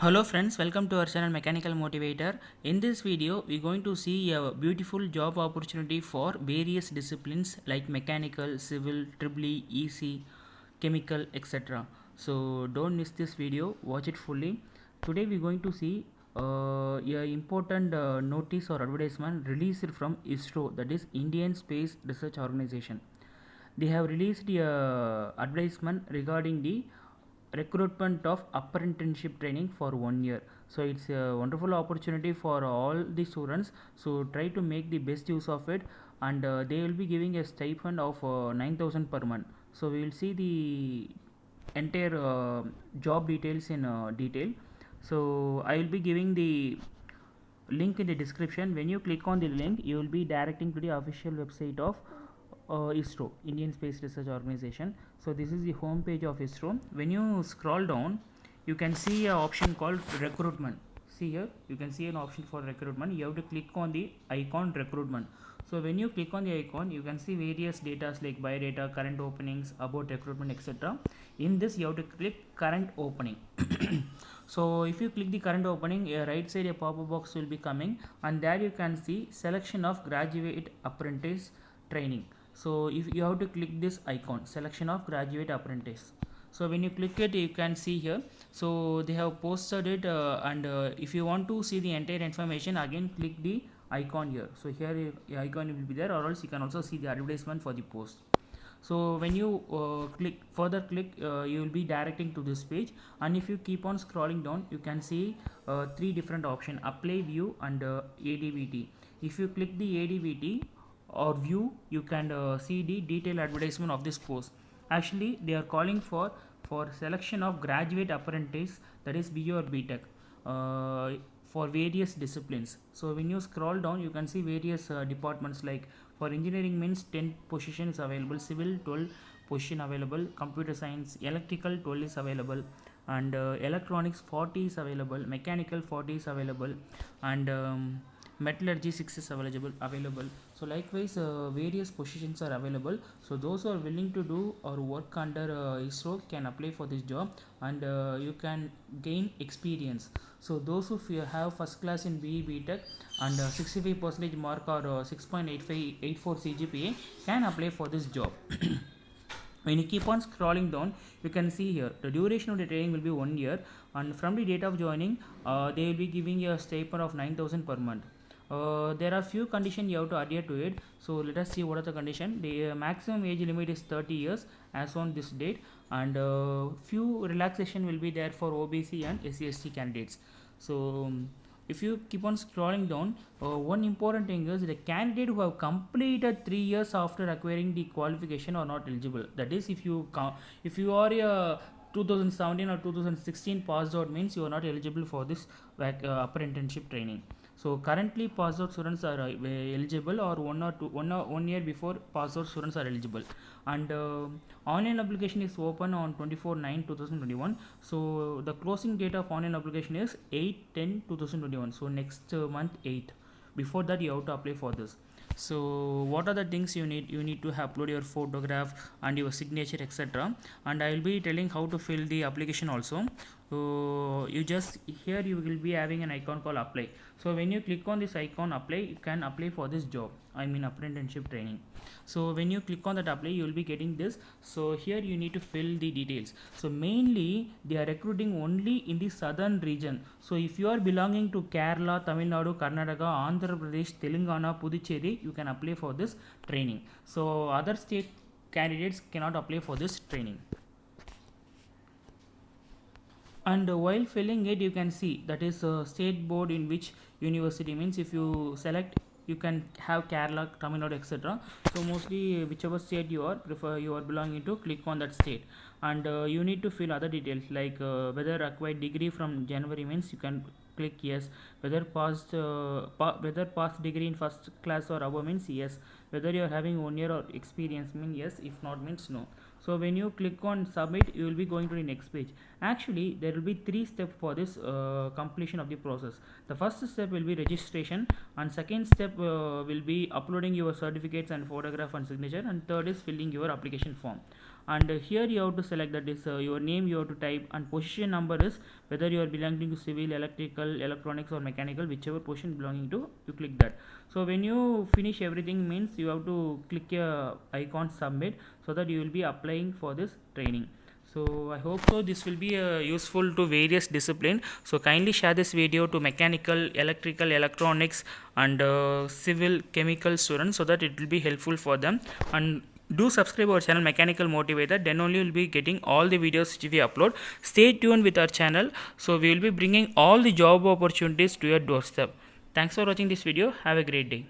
Hello friends, welcome to our channel Mechanical Motivator. In this video, we're going to see a beautiful job opportunity for various disciplines like mechanical, civil, triple E, EC, chemical, etc. So don't miss this video, watch it fully. Today we're going to see a important notice or advertisement released from ISRO, that is Indian Space Research Organization. They have released a advertisement regarding the recruitment of apprenticeship training for 1 year. So it's a wonderful opportunity for all the students, so try to make the best use of it. And they will be giving a stipend of 9,000 per month. So we will see the entire job details in detail. So I will be giving the link in the description. When you click on the link, you will be directing to the official website of ISRO, Indian Space Research Organization. So this is the home page of ISRO. When you scroll down, you can see an option called recruitment. See here, you can see an option for recruitment. You have to click on the icon recruitment. So when you click on the icon, you can see various data like biodata, current openings, about recruitment, etc. In this, you have to click current opening. So if you click the current opening, right side a pop-up box will be coming, and there you can see selection of graduate apprentice training. So if you have to click this icon, selection of graduate apprentice. So when you click it, you can see here, so they have posted it, and if you want to see the entire information, again click the icon here. So here the icon will be there, or else you can also see the advertisement for the post. So when you click, you will be directing to this page, and if you keep on scrolling down, you can see three different options: apply, view, and ADVT. If you click the ADVT or view, you can see the detailed advertisement of this post. Actually, they are calling for selection of graduate apprentice, that is BU or BTech, for various disciplines. So when you scroll down, you can see various departments, like for engineering means 10 positions available, civil 12 position available, computer science, electrical 12 is available, and electronics 40 is available, mechanical 40 is available, and metallurgy 6 is available. So likewise, various positions are available. So those who are willing to do or work under ISRO can apply for this job, and you can gain experience. So those who have first class in BE BTech and 65% mark or 6.84 CGPA can apply for this job. When you keep on scrolling down, you can see here the duration of the training will be 1 year, and from the date of joining, they will be giving you a stipend of 9,000 per month. There are few conditions you have to adhere to it. So let us see what are the conditions. The maximum age limit is 30 years as on this date, and few relaxation will be there for OBC and SC/ST candidates. So if you keep on scrolling down, one important thing is the candidate who have completed 3 years after acquiring the qualification are not eligible. That is, if you are a 2017 or 2016 passed out, means you are not eligible for this apprenticeship training. So currently passed out students are eligible, or 1 year before passed out students are eligible. And online application is open on 24/9/2021. So the closing date of online application is 8/10/2021. So next month 8. Before that, you have to apply for this. So what are the things you need? You need to upload your photograph and your signature, etc. And I will be telling how to fill the application also. So you just, here you will be having an icon called apply. So when you click on this icon apply, you can apply for this job, I mean apprenticeship training. So when you click on that apply, you will be getting this. So here you need to fill the details. So mainly they are recruiting only in the southern region. So if you are belonging to Kerala, Tamil Nadu, Karnataka, Andhra Pradesh, Telangana, Puducherry, you can apply for this training. So other state candidates cannot apply for this training. And while filling it, you can see that is state board in which university, means if you select, you can have Kerala, Tamil Nadu, etc. So mostly whichever state you are belonging to, click on that state. And you need to fill other details like whether acquired degree from January, means you can click yes. Whether passed degree in first class or above, means yes. Whether you are having 1 year or experience, means yes. If not, means no. So when you click on submit, you will be going to the next page. Actually, there will be 3 steps for this completion of the process. The first step will be registration, and second step will be uploading your certificates and photograph and signature, and third is filling your application form. and here you have to select that is your name you have to type, and position number is whether you are belonging to civil, electrical, electronics or mechanical, whichever position belonging to, you click that. So when you finish everything means you have to click a icon submit, so that you will be applying for this training. So I hope so this will be useful to various discipline. So kindly share this video to mechanical, electrical, electronics and civil, chemical students, so that it will be helpful for them. And do subscribe our channel Mechanical Motivator, then only you will be getting all the videos which we upload. Stay tuned with our channel, so we will be bringing all the job opportunities to your doorstep. Thanks for watching this video. Have a great day.